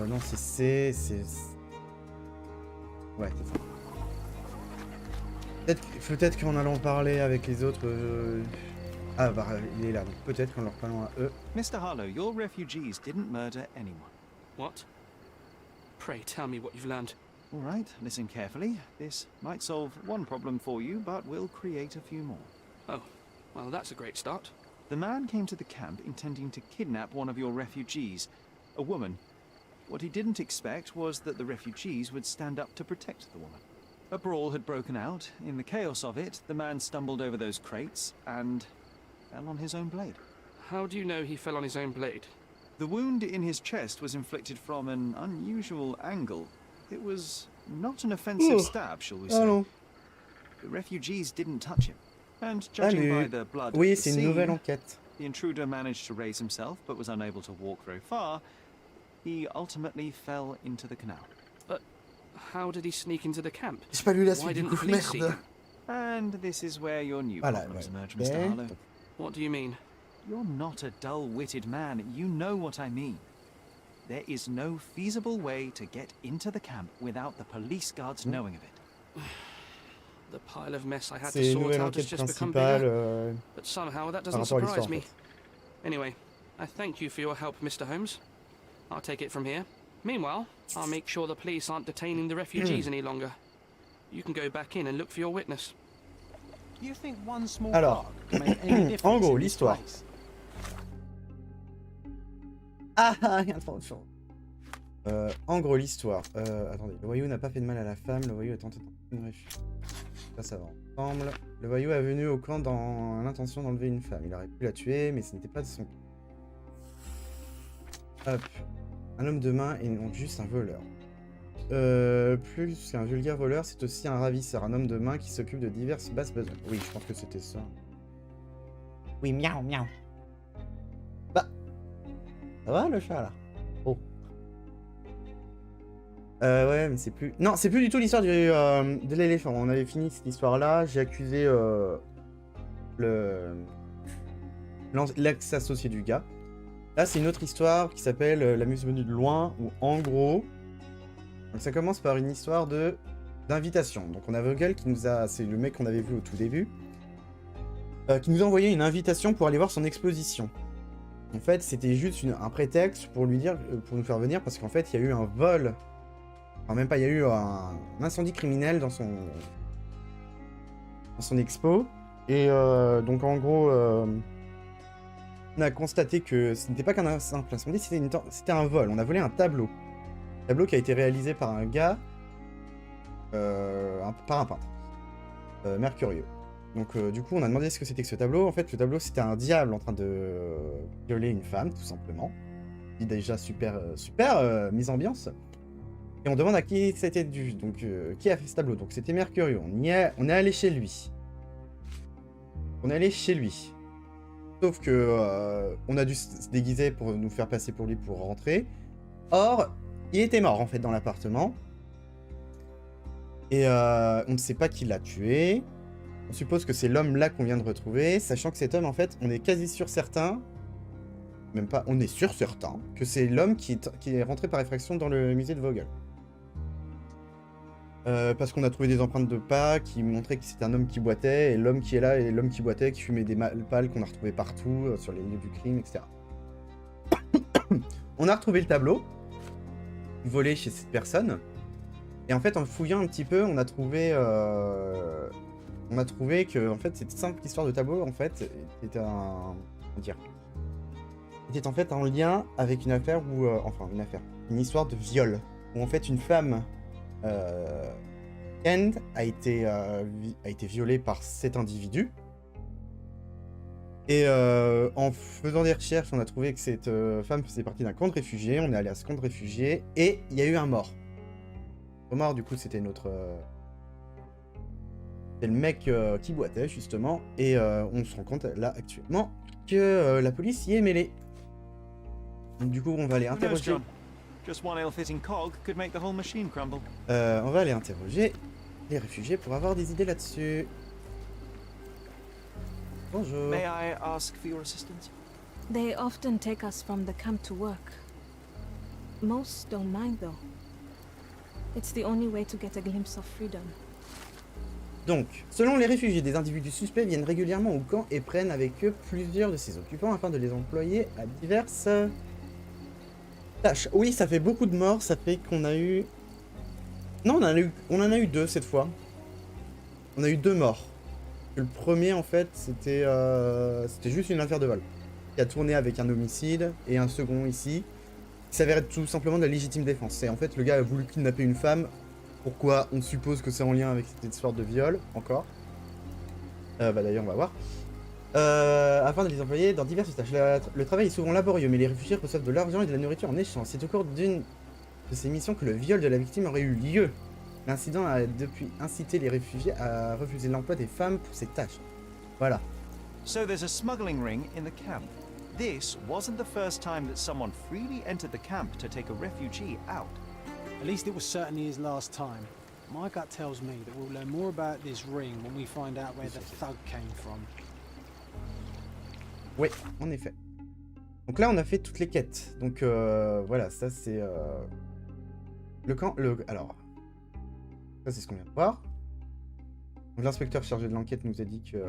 A: Non, c'est C, c'est... Ouais, c'est ça. Peut-être qu'en allant parler avec les autres... Ah bah, il est là, donc peut-être qu'en leur parlant à eux...
B: Mr. Harlow, your refugees didn't murder anyone.
H: What? Pray tell me what you've learned.
B: All right, listen carefully. This might solve one problem for you, but will create a few more.
H: Oh, well, that's a great start.
B: The man came to the camp intending to kidnap one of your refugees, a woman. What he didn't expect was that the refugees would stand up to protect the woman. A brawl had broken out. In the chaos of it, the man stumbled over those crates and fell on his own blade.
H: How do you know he fell on his own blade?
B: The wound in his chest was inflicted from an unusual angle. It was not an offensive stab, shall we say.
A: Oh.
B: The refugees didn't touch him. And judging by the blood at the
A: c'est une nouvelle enquête.
B: The intruder managed to raise himself, but was unable to walk very far. He ultimately fell into the canal.
H: But how did he sneak into the camp?
A: J'ai pas lu la
H: Why
A: suite du
H: didn't
A: coup,
H: police see
A: merde.
H: him?
B: And this is where your new
A: Voilà,
B: problems
A: ouais.
B: emerge, Mr. Harlow.
H: What do you mean?
B: You're not a dull-witted man. You know what I mean. There is no feasible way to get into the camp without the police guards knowing of it.
H: The pile of mess I had to
A: C'est une
H: sort
A: nouvelle
H: out has
A: enquête
H: just become
A: principale
H: bigger. But somehow that doesn't
A: par rapport à
H: surprise
A: l'histoire,
H: me.
A: en fait.
H: Anyway, I thank you for your help, Mr. Holmes. I'll take it from here. Meanwhile, I'll make sure the police aren't detaining the refugees any longer. You can go back in and look for your witness.
I: Do you think one small
A: Alors,
I: bug can make any difference
A: en gros,
I: in this
A: l'histoire.
I: place?
A: Ah, rien de autre chose. En gros, l'histoire. Attendez, le voyou n'a pas fait de mal à la femme, le voyou a tenté une réfugiée. Ça va ensemble. Le voyou est venu au camp dans l'intention d'enlever une femme. Il aurait pu la tuer, mais ce n'était pas de son... Hop. Un homme de main et non juste un voleur. Plus qu'un vulgaire voleur, c'est aussi un ravisseur, un homme de main qui s'occupe de diverses basses besognes. Oui, je pense que c'était ça. Oui, miaou, miaou. Bah. Ça va le chat là? Oh. Ouais, mais c'est plus... Non, c'est plus du tout l'histoire de l'éléphant. On avait fini cette histoire-là. J'ai accusé l'ex-associé du gars. Là, c'est une autre histoire qui s'appelle La Muse venue de loin, où en gros... Donc ça commence par une histoire d'invitation. Donc on a Vogel qui nous a... C'est le mec qu'on avait vu au tout début. Qui nous a envoyé une invitation pour aller voir son exposition. En fait, c'était juste un prétexte pour lui dire... Pour nous faire venir, parce qu'en fait, il y a eu un vol... Enfin, même pas, il y a eu un incendie criminel dans son expo. Et donc en gros... on a constaté que ce n'était pas qu'un simple incendie, c'était un vol. On a volé un tableau. Un tableau qui a été réalisé par un gars, par un peintre, Mercurieux. Donc du coup, on a demandé ce que c'était que ce tableau. En fait, le tableau, c'était un diable en train de violer une femme, tout simplement. Déjà super mise ambiance. Et on demande à qui c'était dû. Donc qui a fait ce tableau. Donc c'était Mercurieux. On est allé chez lui. Sauf que on a dû se déguiser pour nous faire passer pour lui pour rentrer. Or, il était mort en fait dans l'appartement. Et on ne sait pas qui l'a tué. On suppose que c'est l'homme là qu'on vient de retrouver, sachant que cet homme en fait, on est quasi sûr certain, même pas, on est sûr certain, que c'est l'homme qui est rentré par effraction dans le musée de Vogel. Parce qu'on a trouvé des empreintes de pas qui montraient que c'était un homme qui boitait, et l'homme qui est là est l'homme qui boitait, qui fumait des pales qu'on a retrouvées partout, sur les lieux du crime, etc. On a retrouvé le tableau, volé chez cette personne, Et en fait, en fouillant un petit peu, on a trouvé que en fait, cette simple histoire de tableau, en fait, était était en fait en lien avec une affaire où, une histoire de viol, où en fait une femme, Ken, a été violée par cet individu. Et en faisant des recherches, on a trouvé que cette femme faisait partie d'un camp de réfugiés. On est allé à ce camp de réfugiés et il y a eu un mort. Le mort, du coup, c'était notre... c'est le mec qui boitait, justement. Et on se rend compte, là, actuellement, que la police y est mêlée. Donc, du coup, on va aller interroger... on va aller interroger les réfugiés pour avoir des idées là-dessus. Bonjour.
B: May I ask for your assistance?
M: They often take us from the camp to work. Most don't mind though. It's the only way to get a glimpse of freedom.
A: Donc, selon les réfugiés, des individus suspects viennent régulièrement au camp et prennent avec eux plusieurs de ses occupants afin de les employer à diverses tâches. Oui, ça fait beaucoup de morts, ça fait qu'on a eu... Non, on en a eu 2 cette fois. On a eu 2 morts. Le premier, en fait, c'était juste une affaire de vol qui a tourné avec un homicide, et un second ici, qui s'avère être tout simplement de la légitime défense. C'est en fait, le gars a voulu kidnapper une femme. Pourquoi on suppose que c'est en lien avec cette histoire de viol, encore. D'ailleurs, on va voir. Afin de les employer dans diverses tâches. Le travail est souvent laborieux, mais les réfugiés reçoivent de l'argent et de la nourriture en échange. C'est au cours d'une de ces missions que le viol de la victime aurait eu lieu. L'incident a depuis incité les réfugiés à refuser l'emploi des femmes pour ces tâches. Voilà.
B: So there's a smuggling ring in the camp. This wasn't the first time that someone freely entered the camp to take a refugee out.
I: At least it was certainly his last time. My gut tells me that we'll learn more about this ring when we find out where the thug came from.
A: Oui, en effet. Donc là, on a fait toutes les quêtes. Donc voilà, ça c'est... Le camp... Alors... Ça, c'est ce qu'on vient de voir. L'inspecteur chargé de l'enquête nous a dit qu'il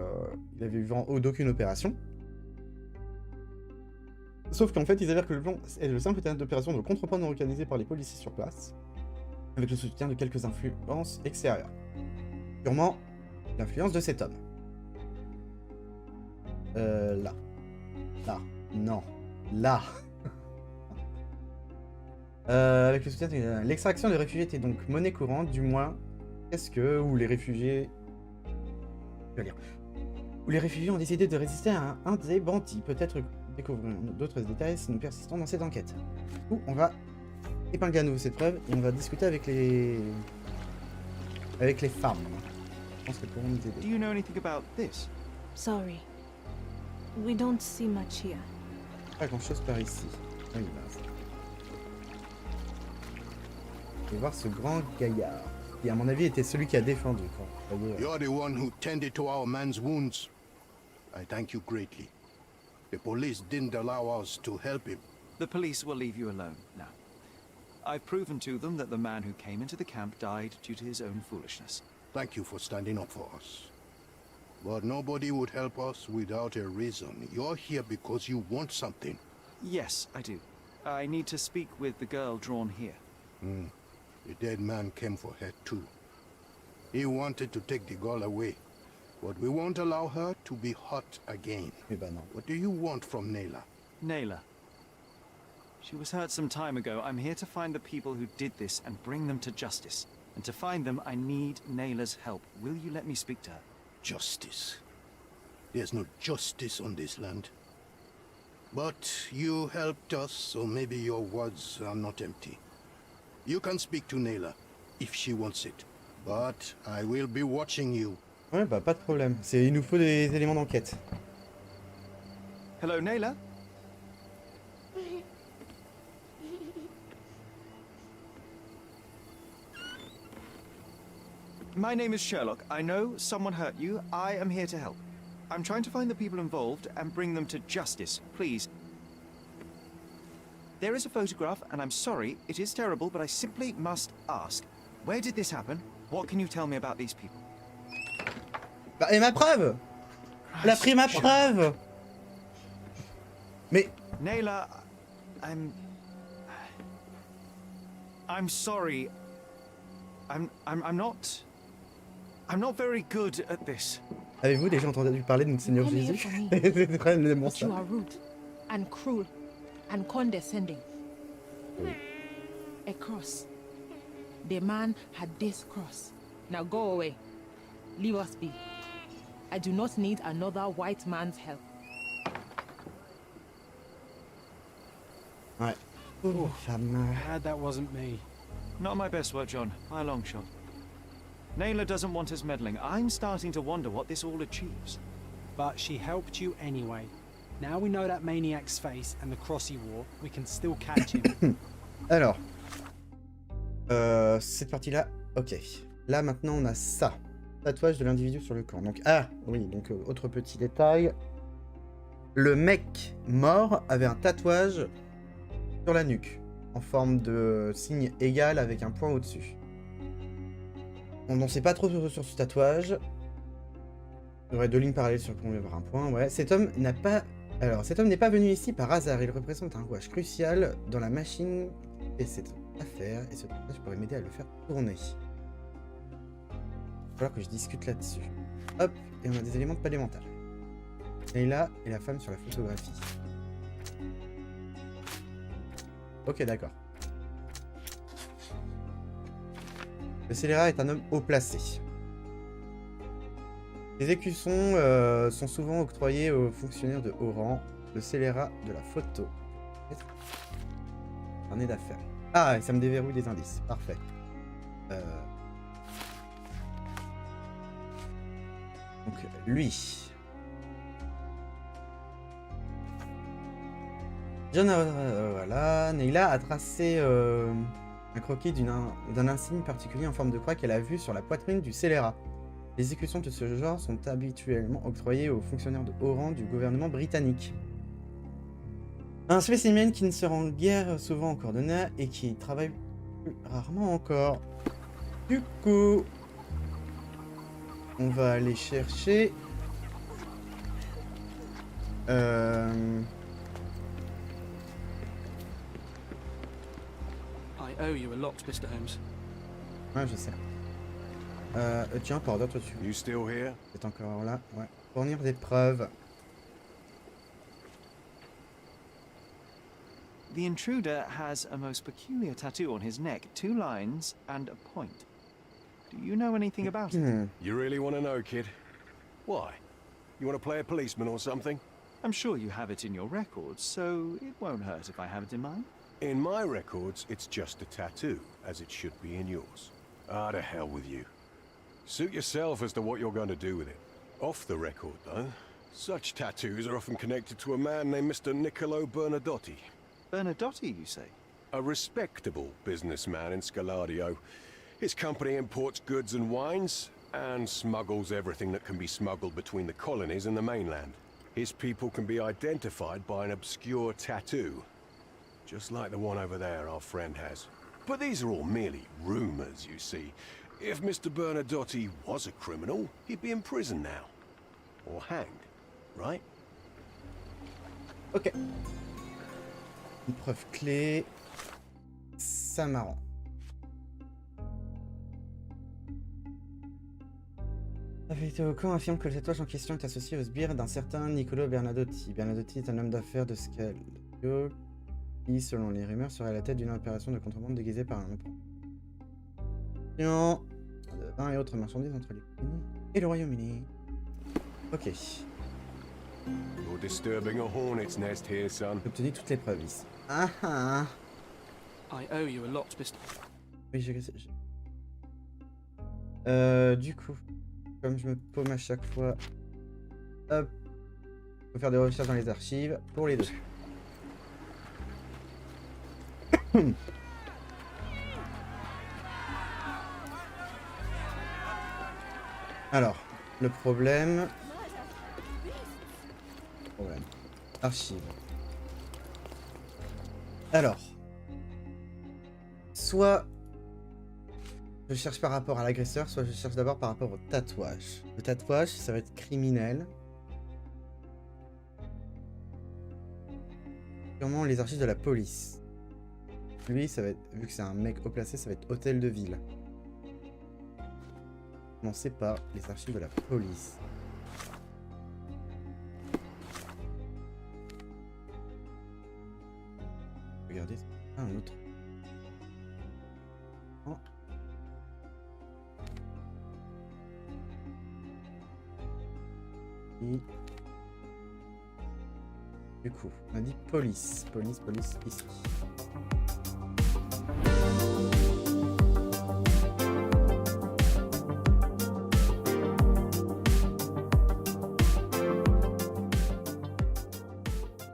A: avait eu vent d'aucune opération. Sauf qu'en fait, il s'avère que le plan est le simple d'opération de contrebande organisée par les policiers sur place, avec le soutien de quelques influences extérieures. Purement l'influence de cet homme. Là. Là. Non. Là. Avec le soutien de... L'extraction des réfugiés était donc monnaie courante, du moins, est-ce que, où les réfugiés... Je vais lire. Où les réfugiés ont décidé de résister à un des bandits. Peut-être découvrirons d'autres détails si nous persistons dans cette enquête. Ou on va épingler à nouveau cette preuve et on va discuter avec les... femmes. Je pense qu'elles pourront nous aider.
B: Do you know anything about this?
M: Sorry. We don't see much here.
A: Pas grand chose par ici. Oui, bah, je vais voir ce grand gaillard, qui à mon avis était celui qui a défendu.
L: You're the one who tended to our man's wounds. I thank you greatly. The police didn't allow us to help him.
B: The police will leave you alone now. I've proven to them that the man who came into the camp died due to his own foolishness.
L: Thank you for standing up for us. But nobody would help us without a reason. You're here because you want something.
B: Yes, I do. I need to speak with the girl drawn here.
L: The dead man came for her too. He wanted to take the girl away, but we won't allow her to be hurt again. What do you want from Nayla?
B: Nayla. She was hurt some time ago. I'm here to find the people who did this and bring them to justice. And to find them, I need Nayla's help. Will you let me speak to her?
L: Justice. There's no justice on this land. But you helped us, so maybe your words are not empty. You can speak to Nayla, if she wants it. But I will be watching you.
A: Ouais, bah pas de problème. Il nous faut des éléments d'enquête.
B: Hello, Nayla? My name is Sherlock. I know someone hurt you. I am here to help. I'm trying to find the people involved and bring them to justice. Please. There is a photograph, and I'm sorry, it is terrible, but I simply must ask. Where did this happen? What can you tell me about these people?
A: Bah, et ma preuve! Elle a pris ma preuve! Mais...
B: I'm not very good at this.
A: Avez-vous déjà entendu parler de notre Seigneur
N: Come here
A: Jésus?
N: for me.
A: C'est vraiment
N: But
A: ça.
N: you are rude and cruel and condescending. A cross. The man had this cross. Now go away. Leave us be. I do not need another white man's help.
A: Ouais. Oh, femme.
I: Glad that wasn't me.
B: Not my best work, John, by a long shot. Naylor doesn't want us meddling. I'm starting to wonder what this all achieves.
I: But she helped you anyway. Now we know that maniac's face and the cross he wore, we can still catch him.
A: Alors. Cette partie-là, ok. Là, maintenant, on a ça. Tatouage de l'individu sur le corps. Donc, ah, oui, donc, autre petit détail. Le mec mort avait un tatouage sur la nuque, en forme de signe égal avec un point au-dessus. On n'en sait pas trop sur ce tatouage. Il y aurait 2 lignes parallèles sur le pont par un point, ouais. Cet homme n'a pas... Alors, cet homme n'est pas venu ici par hasard. Il représente un rouage crucial dans la machine et cette affaire, et ce tatouage pourrait m'aider à le faire tourner. Il va falloir que je discute là-dessus. Hop, et on a des éléments supplémentaires. Leila et la femme sur la photographie. Ok, d'accord. Le scélérat est un homme haut placé. Les écussons sont souvent octroyés aux fonctionnaires de haut rang. Le scélérat de la photo. Un d'affaires. Ah, et ça me déverrouille des indices. Parfait. Donc, lui. John, voilà. Neila a tracé un croquis d'un insigne particulier en forme de croix qu'elle a vu sur la poitrine du scélérat. Les exécutions de ce genre sont habituellement octroyées aux fonctionnaires de haut rang du gouvernement britannique. Un spécimen qui ne se rend guère souvent en coordonnées et qui travaille plus rarement encore. Du coup, on va aller chercher...
H: I owe you a lot, Mr. Holmes.
A: Ouais, je sais. Tiens, pardon, toi tu...
C: You still here?
A: C'est encore là, ouais. Fournir des preuves.
B: The intruder has a most peculiar tattoo on his neck, 2 lines and a point. Do you know anything about it?
C: You really want to know, kid? Why? You want to play a policeman or something?
B: I'm sure you have it in your records, so it won't hurt if I have it in mine.
C: In my records, it's just a tattoo, as it should be in yours. Ah, to hell with you. Suit yourself as to what you're going to do with it. Off the record, though, such tattoos are often connected to a man named Mr. Niccolo Bernadotti.
B: Bernadotti, you say?
C: A respectable businessman in Scaladio. His company imports goods and wines, and smuggles everything that can be smuggled between the colonies and the mainland. His people can be identified by an obscure tattoo. Just like the one over there our friend has. But these are all merely rumors, you see. If Mr. Bernadotti was a criminal, he'd be in prison now. Or hanged, right?
A: Ok. Une preuve clé. Ça marrant. La vérité au camp affirme que le tatouage en question est associé au sbire d'un certain Niccolo Bernadotti. Bernadotti est un homme d'affaires de Scaladio qui, selon les rumeurs, serait à la tête d'une opération de contrebande déguisée par un de vin et autres marchandises entre les États-Unis et le Royaume-Uni. Ok.
C: You're disturbing a hornet's nest here, son.
A: J'ai obtenu toutes les preuves ici. Ah ah.
H: I owe you a lot, Mr.
A: Oui, du coup, comme je me paume à chaque fois, hop, faut faire des recherches dans les archives pour les deux. Alors, le problème... Archives. Alors, soit je cherche par rapport à l'agresseur, soit je cherche d'abord par rapport au tatouage. Le tatouage, ça va être criminel. Sûrement les archives de la police. Lui, ça va être, vu que c'est un mec haut placé, ça va être hôtel de ville. Commencer par les archives de la police. Regardez, un autre. Oh. Et... Du coup, on a dit police, ici.